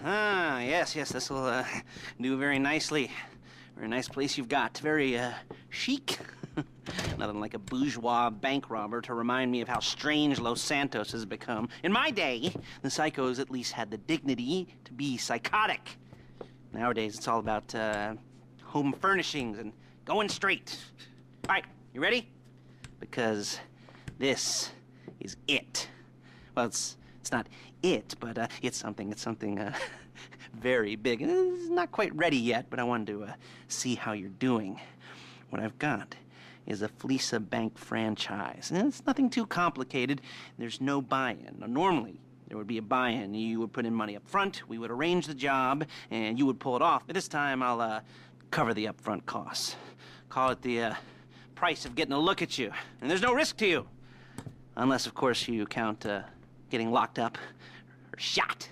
Ah, yes, this will do very nicely. Very nice place you've got. Very chic. Nothing like a bourgeois bank robber to remind me of how strange Los Santos has become. In my day, the psychos at least had the dignity to be psychotic. Nowadays, it's all about home furnishings and going straight. All right, you ready? Because this is it. Well, it's not it, but it's something very big. It's not quite ready yet, but I wanted to see how you're doing. What I've got is a Fleeca Bank franchise. And it's nothing too complicated. There's no buy-in. Now, normally, there would be a buy-in. You would put in money up front, we would arrange the job, and you would pull it off. But this time, I'll cover the upfront costs. Call it the price of getting a look at you. And there's no risk to you. Unless, of course, you count getting locked up or shot.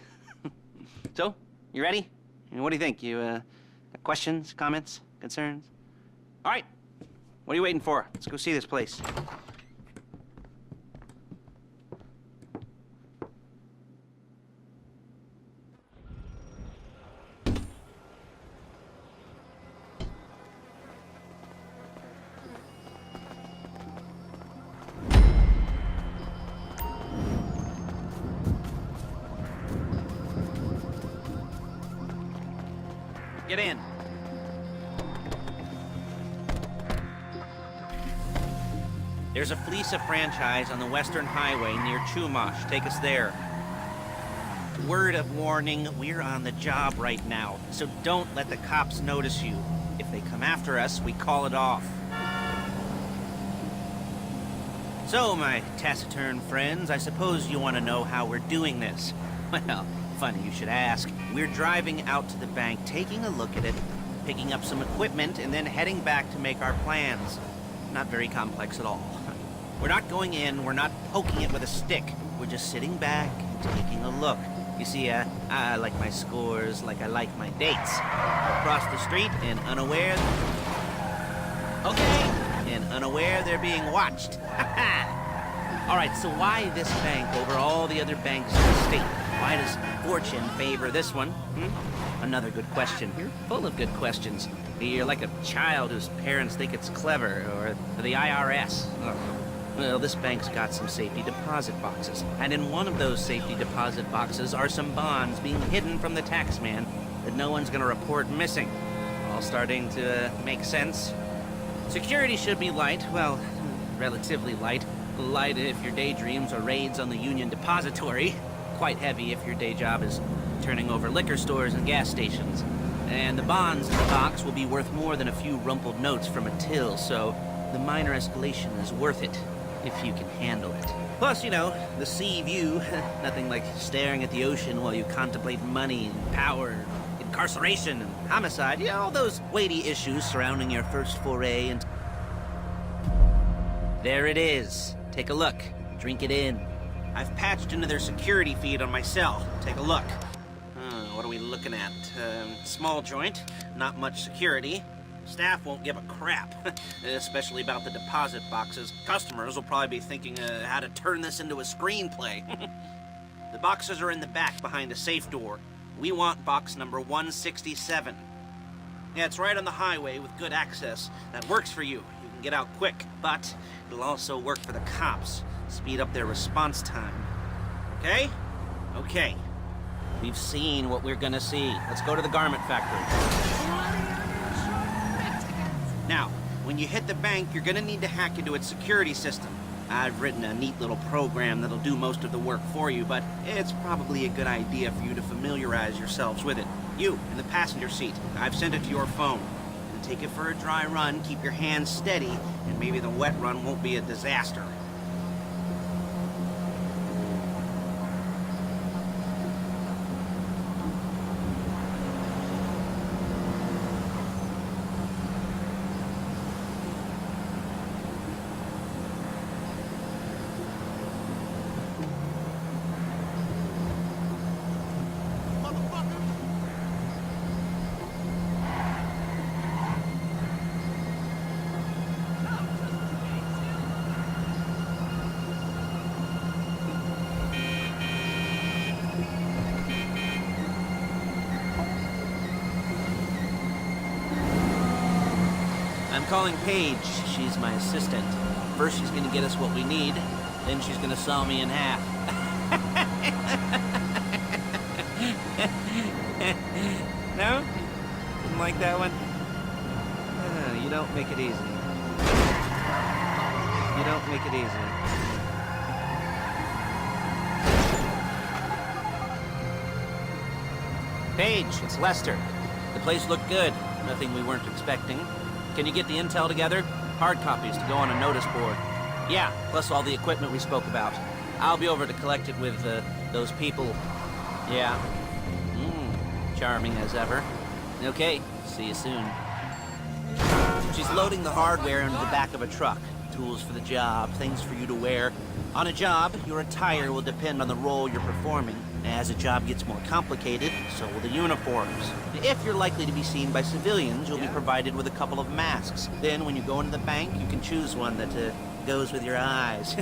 So, you ready? And what do you think? You got questions, comments, concerns? All right. What are you waiting for? Let's go see this place. Get in. There's a Fleeca franchise on the Western Highway near Chumash. Take us there. Word of warning, we're on the job right now, so don't let the cops notice you. If they come after us, we call it off. So, my taciturn friends, I suppose you want to know how we're doing this. Well, funny you should ask. We're driving out to the bank, taking a look at it, picking up some equipment, and then heading back to make our plans. Not very complex at all. We're not going in, we're not poking it with a stick. We're just sitting back and taking a look. You see, I like my scores like I like my dates. Across the street and unaware... Okay, and unaware they're being watched. All right, so why this bank over all the other banks in the state? Why does fortune favor this one? Another good question. You're full of good questions. You're like a child whose parents think it's clever, or the IRS. Ugh. Well, this bank's got some safety deposit boxes, and in one of those safety deposit boxes are some bonds being hidden from the tax man that no one's gonna report missing. All starting to make sense. Security should be light, well, relatively light. Light if your daydreams are raids on the Union Depository. Quite heavy if your day job is turning over liquor stores and gas stations. And the bonds in the box will be worth more than a few rumpled notes from a till, so the minor escalation is worth it, if you can handle it. Plus, you know, the sea view, nothing like staring at the ocean while you contemplate money and power, incarceration and homicide, you know, all those weighty issues surrounding your first foray and... There it is. Take a look. Drink it in. I've patched into their security feed on my cell. Take a look. What are we looking at? Small joint, not much security. Staff won't give a crap, especially about the deposit boxes. Customers will probably be thinking how to turn this into a screenplay. The boxes are in the back behind a safe door. We want box number 167. Yeah, it's right on the highway with good access. That works for you. You can get out quick, but it'll also work for the cops. Speed up their response time. Okay? Okay. We've seen what we're gonna see. Let's go to the garment factory. Now, when you hit the bank, you're gonna need to hack into its security system. I've written a neat little program that'll do most of the work for you, but it's probably a good idea for you to familiarize yourselves with it. You, in the passenger seat, I've sent it to your phone. And take it for a dry run, keep your hands steady, and maybe the wet run won't be a disaster. calling Paige. She's my assistant. First she's gonna get us what we need, then she's gonna saw me in half. No? Didn't like that one? You don't make it easy. You don't make it easy. Paige, it's Lester. The place looked good. Nothing we weren't expecting. Can you get the intel together? Hard copies to go on a notice board. Yeah, plus all the equipment we spoke about. I'll be over to collect it with those people. Yeah. Charming as ever. Okay, see you soon. She's loading the hardware into the back of a truck. Tools for the job, things for you to wear. On a job, your attire will depend on the role you're performing. As a job gets more complicated, so will the uniforms. If you're likely to be seen by civilians, you'll be provided with a couple of masks. Then, when you go into the bank, you can choose one that goes with your eyes.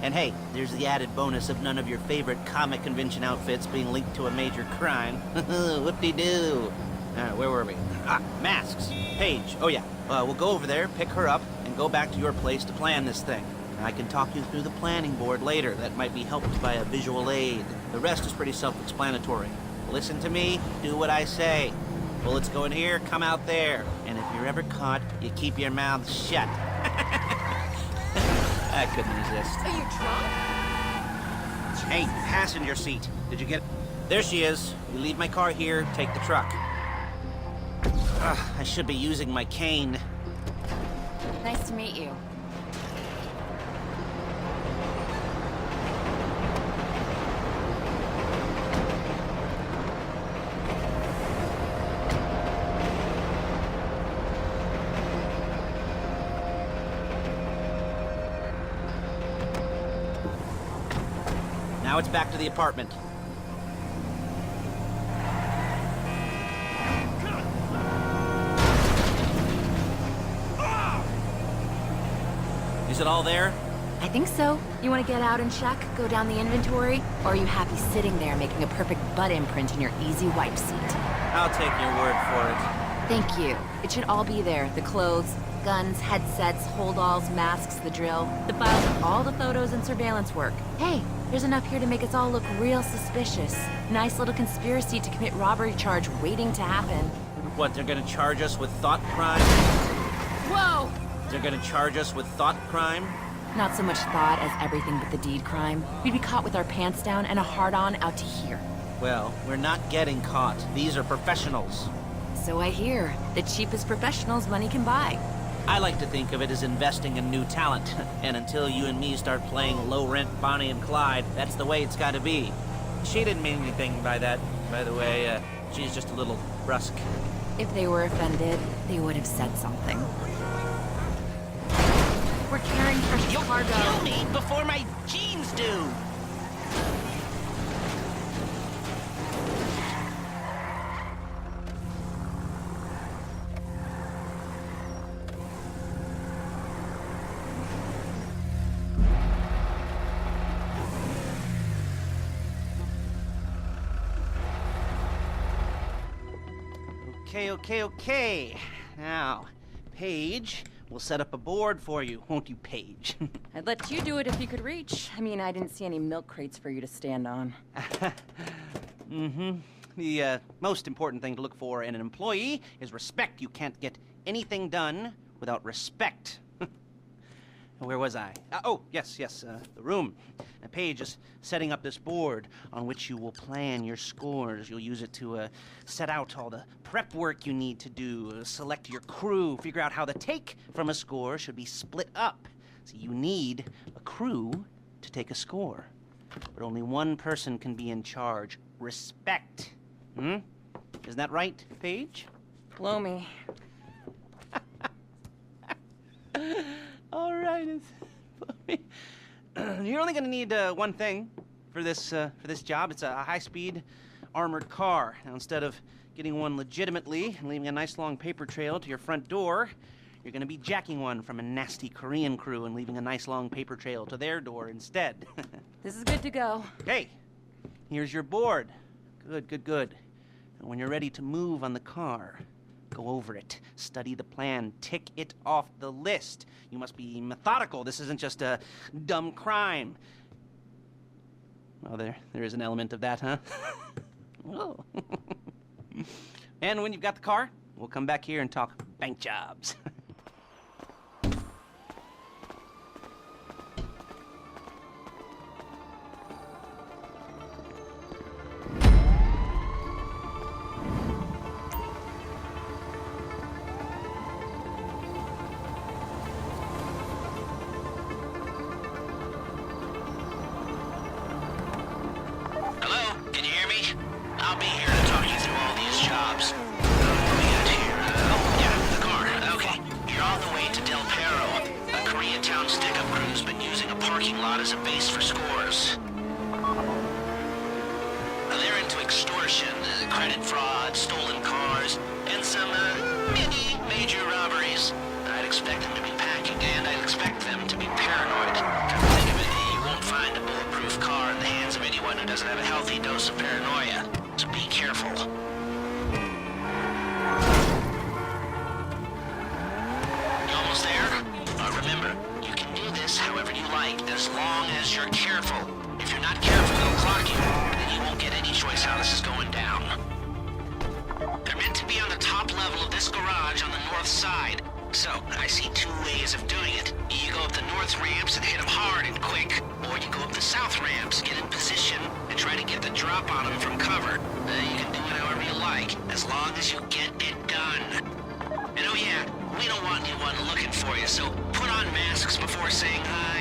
And hey, there's the added bonus of none of your favorite comic convention outfits being linked to a major crime. Whoop-de-doo. Where were we? Masks. Paige. Oh yeah. We'll go over there, pick her up, and go back to your place to plan this thing. I can talk you through the planning board later. That might be helped by a visual aid. The rest is pretty self-explanatory. Listen to me, do what I say. Bullets go in here, come out there. And if you're ever caught, you keep your mouth shut. I couldn't resist. Are you drunk? Hey, passenger seat. Did you get... There she is. You leave my car here, take the truck. I should be using my cane. Nice to meet you. Now it's back to the apartment. Is it all there? I think so. You want to get out and check, go down the inventory? Or are you happy sitting there making a perfect butt imprint in your easy wipe seat? I'll take your word for it. Thank you. It should all be there. The clothes, guns, headsets, holdalls, masks, the drill, the files of all the photos and surveillance work. Hey, there's enough here to make us all look real suspicious. Nice little conspiracy to commit robbery charge waiting to happen. What, they're gonna charge us with thought crime? Whoa! They're gonna charge us with thought crime? Not so much thought as everything but the deed crime. We'd be caught with our pants down and a hard-on out to here. Well, we're not getting caught. These are professionals. So I hear. The cheapest professionals money can buy. I like to think of it as investing in new talent. And until you and me start playing low-rent Bonnie and Clyde, that's the way it's gotta be. She didn't mean anything by that, by the way. She's just a little brusque. If they were offended, they would have said something. We're carrying fresh cargo. Kill me before my jeans do! Okay. Now, Paige, we'll set up a board for you, won't you, Paige? I'd let you do it if you could reach. I mean, I didn't see any milk crates for you to stand on. The most important thing to look for in an employee is respect. You can't get anything done without respect. Where was I? Yes, the room. Now, Paige is setting up this board on which you will plan your scores. You'll use it to set out all the prep work you need to do, select your crew, figure out how the take from a score should be split up. So you need a crew to take a score. But only one person can be in charge. Respect. Isn't that right, Paige? Blow me. All right, you're only going to need one thing for this job. It's a high-speed armored car. Now, instead of getting one legitimately and leaving a nice long paper trail to your front door, you're going to be jacking one from a nasty Korean crew and leaving a nice long paper trail to their door instead. This is good to go. Okay, here's your board. Good. And when you're ready to move on the car, Go over it. Study the plan. Tick it off the list. You must be methodical. This isn't just a dumb crime. Well, there is an element of that, huh? Whoa. And when you've got the car, we'll come back here and talk bank jobs. I'll be here to talk you through all these jobs. What do we got here? Oh, yeah, the car. Okay. You're on the way to Del Perro, a Koreatown stick-up cruise, but using a parking lot as a base for scores. They're into extortion, credit fraud, stolen cars, and some, major robberies. I'd expect them to be packing, and I'd expect them to be paranoid. Come to think of it, you won't find a bulletproof car in the hands of anyone who doesn't have a healthy dose of paranoia. So be careful. You almost there? Remember, you can do this however you like, as long as you're careful. If you're not careful, they'll clock you, and you won't get any choice how this is going down. They're meant to be on the top level of this garage on the north side. So, I see two ways of doing it. You go up the north ramps and hit them hard and quick, or you go up the south ramps, get in position, and try to get the drop on them from cover. You can do it however you like, as long as you get it done. And oh yeah, we don't want anyone looking for you, so put on masks before saying hi.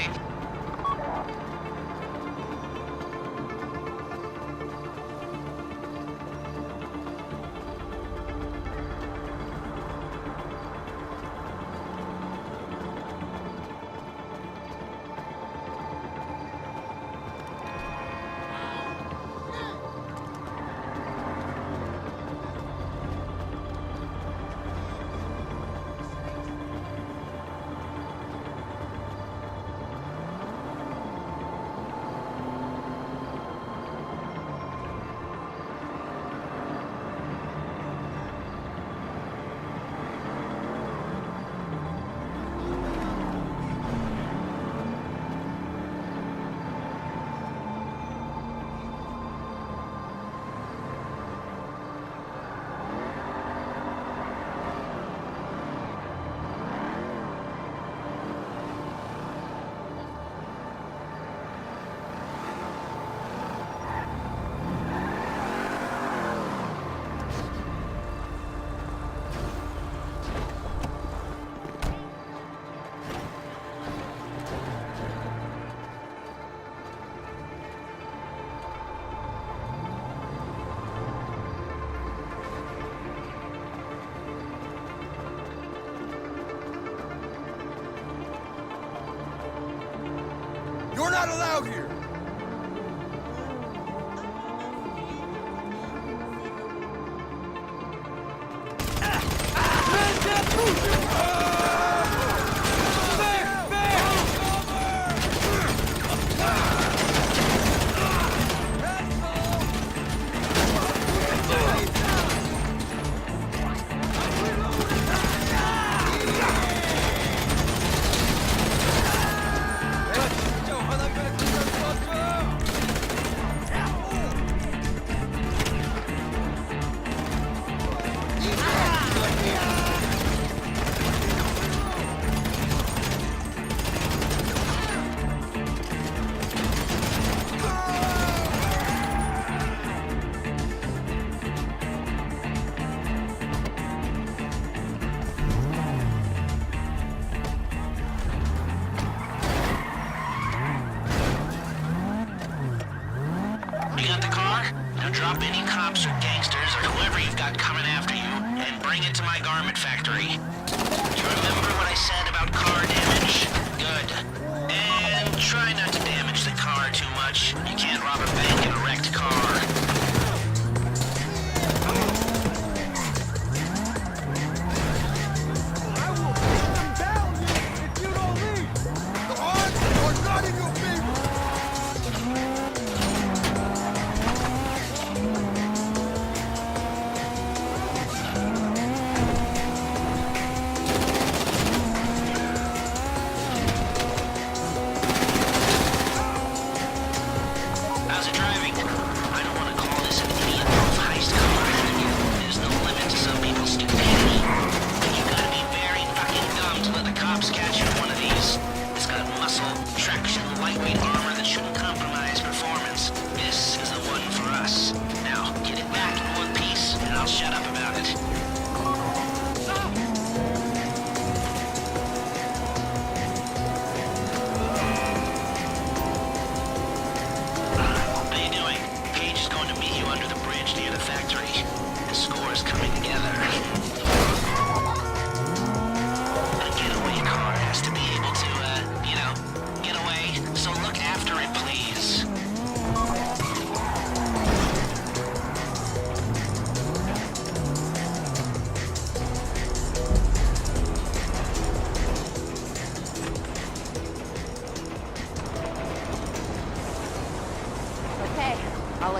You're not allowed here! Drop any cops or gangsters or whoever you've got coming after you, and bring it to my garment factory. You remember what I said about car damage? Good. And try not to damage the car too much. You can't rob a bank in a wrecked car.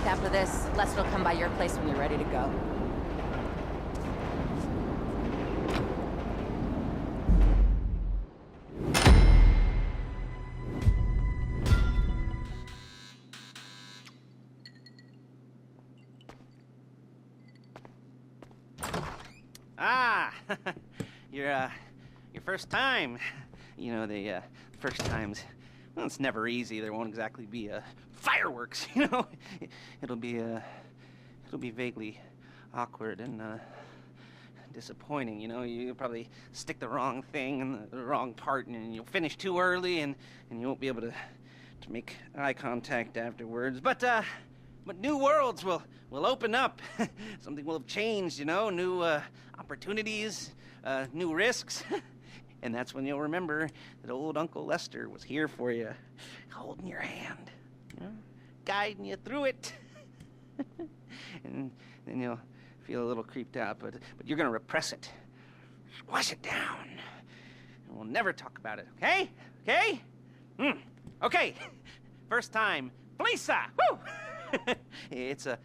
recap of this. Lester will come by your place when you're ready to go. Ah, your first time. You know, the first times, well, it's never easy. There won't exactly be fireworks, you know. It'll be vaguely awkward and disappointing. You know, you'll probably stick the wrong thing in the wrong part, and you'll finish too early, and you won't be able to make eye contact afterwards. But new worlds will open up. Something will have changed, you know, new opportunities, new risks. And that's when you'll remember that old Uncle Lester was here for you, holding your hand, you know, guiding you through it. And then you'll feel a little creeped out, but you're gonna repress it. Squash it down. And we'll never talk about it, okay? Okay? Okay. First time, Fleeca! Woo! It's a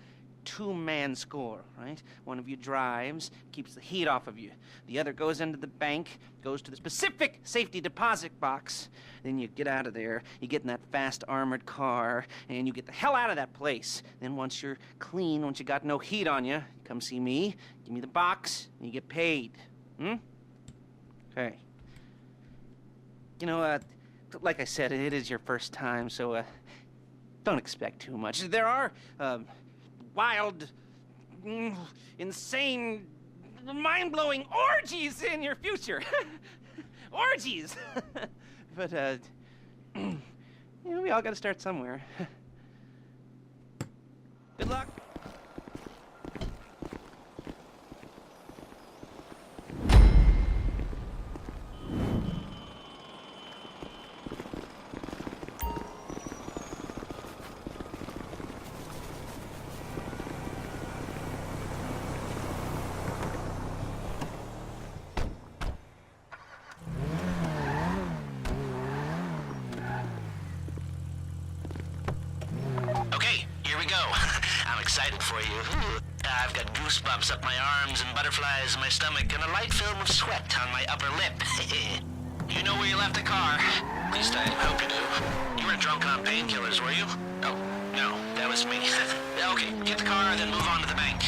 two-man score, right? One of you drives, keeps the heat off of you. The other goes into the bank, goes to the specific safety deposit box. Then you get out of there, you get in that fast armored car, and you get the hell out of that place. Then once you're clean, once you got no heat on you, come see me, give me the box, and you get paid. Okay. You know, like I said, it is your first time, so don't expect too much. There are wild, insane, mind-blowing orgies in your future. Orgies! But, you know, we all gotta start somewhere. Good luck. I'm excited for you. I've got goosebumps up my arms and butterflies in my stomach and a light film of sweat on my upper lip. You know where you left the car? At least I hope you do. You weren't drunk on painkillers, were you? Oh, no, that was me. Okay, get the car, then move on to the bank.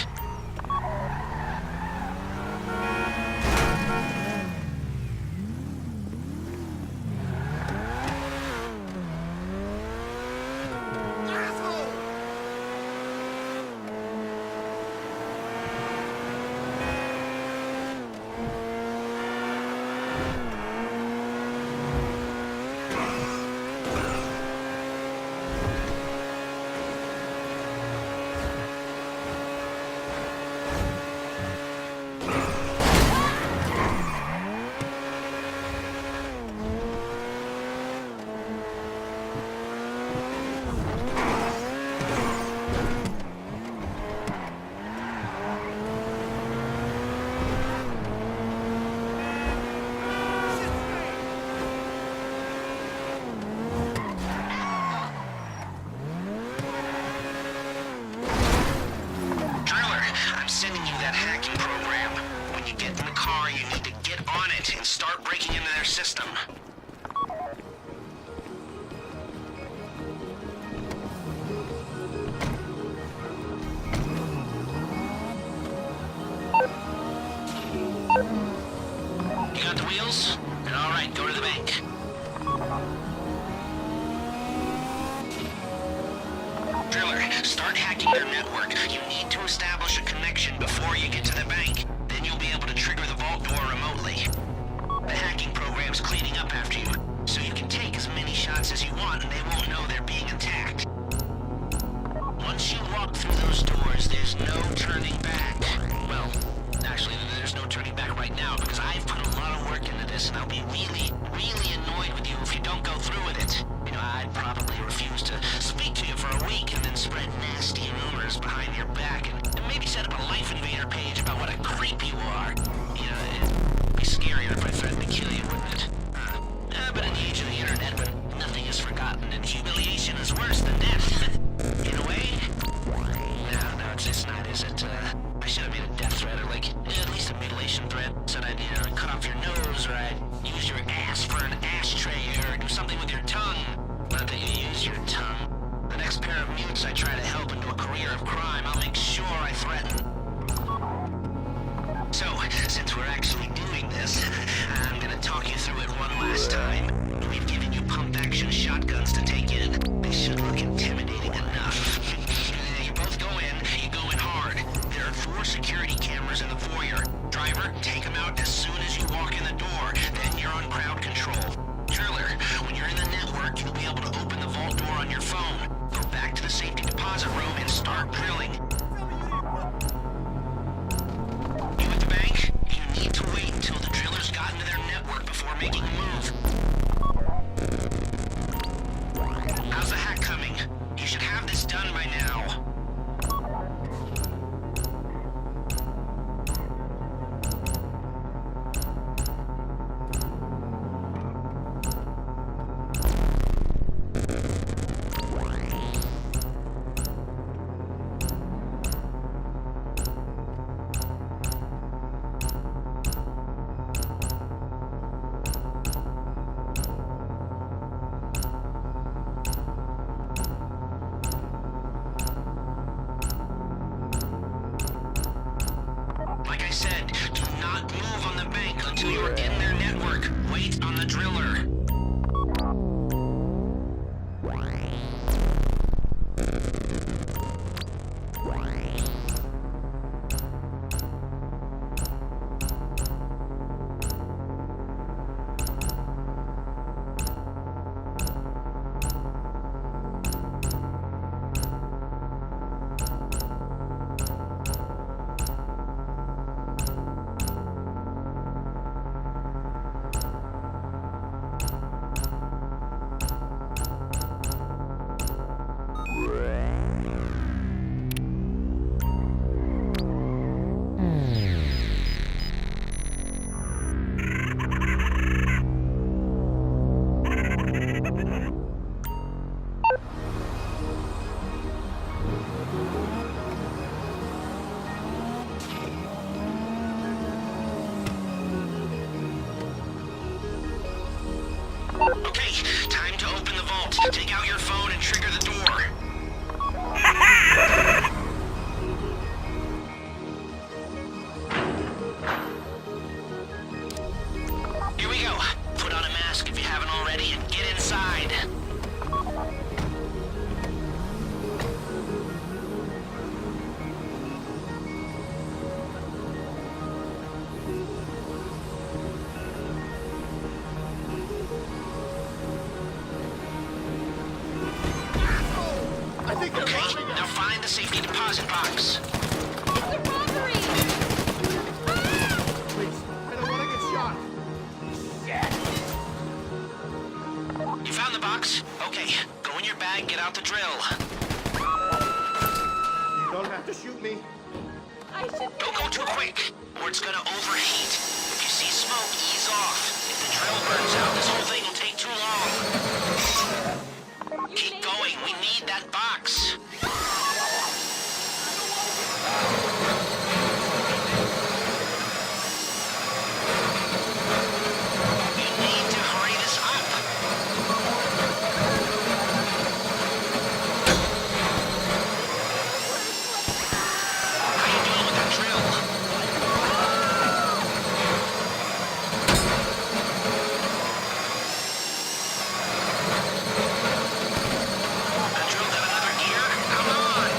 Start breaking into their system. You got the wheels? All right, go to the bank. Driller, start hacking their network. You need to establish a connection before you get to the bank. Then you'll be able to trigger the vault door remotely. The hacking program's cleaning up after you, so you can take as many shots as you want and they won't know they're being attacked. Once you walk through those doors, there's no turning back. Well, actually, there's no turning back right now because I've put a lot of work into this and I'll be really, really annoyed with you if you don't go through with it. You know, I'd probably refuse to speak to you for a week and then spread nasty rumors behind your back and maybe set up a Life Invader page about what a creep you are. You know, it'd be scarier if I threatened to kill you, wouldn't it? But in the age of the internet, when nothing is forgotten and humiliation is worse than death, in a way, It's not, is it? I should have made a death threat, or like, at least a mutilation threat. Said I'd, cut off your nose, or I'd use your ass for an ashtray, or do something with your tongue. Not that you use your tongue. The next pair of mutes I try to help into a career of crime, I'll make sure I threaten. So, since we're actually doing this, I'm gonna talk you through it one last time. We've given you pump-action shotguns to take in. They should look intimidating enough. You both go in, you go in hard. There are 4 security cameras in the foyer. Driver, take them out as soon as you walk in the door, then you're on crowd control. Driller, when you're in the network, you'll be able to open the vault door on your phone. Go back to the safety deposit room and start drilling. You at the bank? You need to wait until the drillers got into their network before making a move. How's the hack coming? You should have this done by now. Like I said, do not move on the bank until you're in their network. Wait on the driller. Okay, time to open the vault. Take out your phone and trigger the door. Here we go. Put on a mask if you haven't already and get inside. Okay, now find the safety deposit box. It's a robbery! Please, I don't want to get shot. You found the box? Okay, go in your bag, get out the drill. You don't have to shoot me. I should... Don't go too quick, or it's gonna overheat. If you see smoke, ease off. If the drill burns out, this whole thing will take too long. Keep going, we need that box. You need to hurry this up. How you doing with that drill? That drill got another gear? Come on!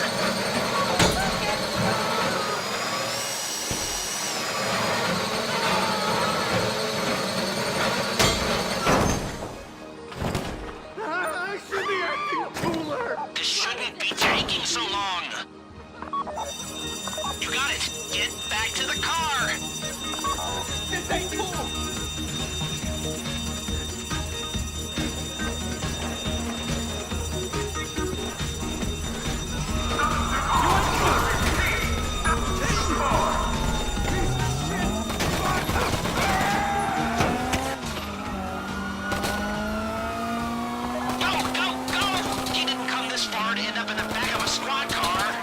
I should be acting cooler. This shouldn't be taking so long. You got it. Get back to the car. This ain't cool. Go, go, go! You didn't come this far to end up in the back of a squad car.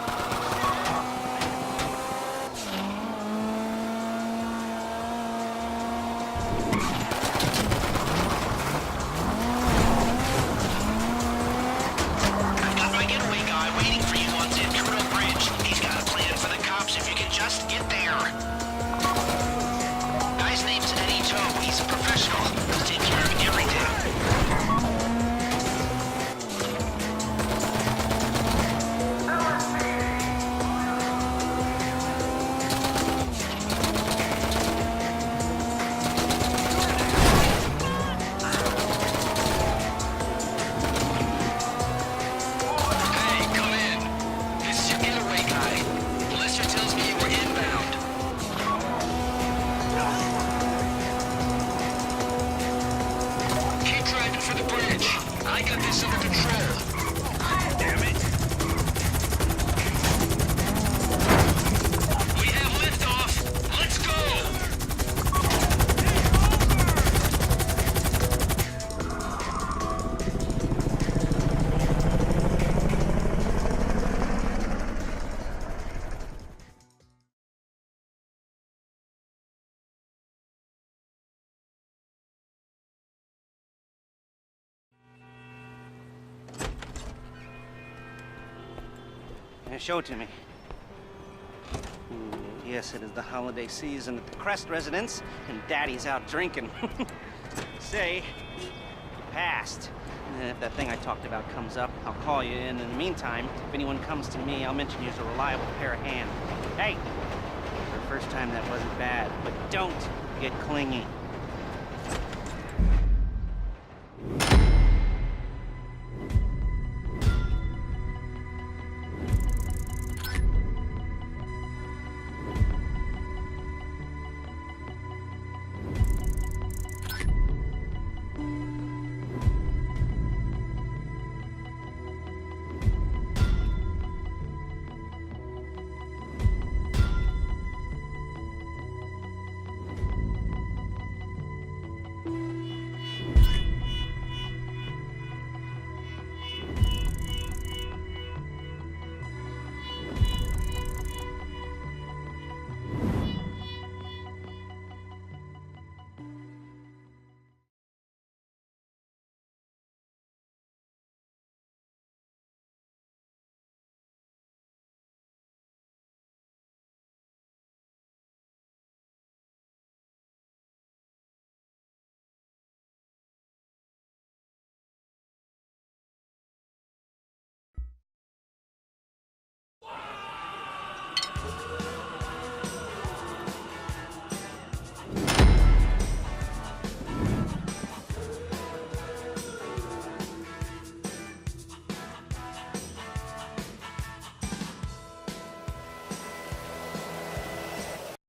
I got this under control. Damn it. We have liftoff. Let's go. Show it to me. Yes, it is the holiday season at the Crest residence, and Daddy's out drinking. Say, you passed. And if that thing I talked about comes up, I'll call you in. In the meantime, if anyone comes to me, I'll mention you as a reliable pair of hands. Hey, for the first time that wasn't bad, but don't get clingy.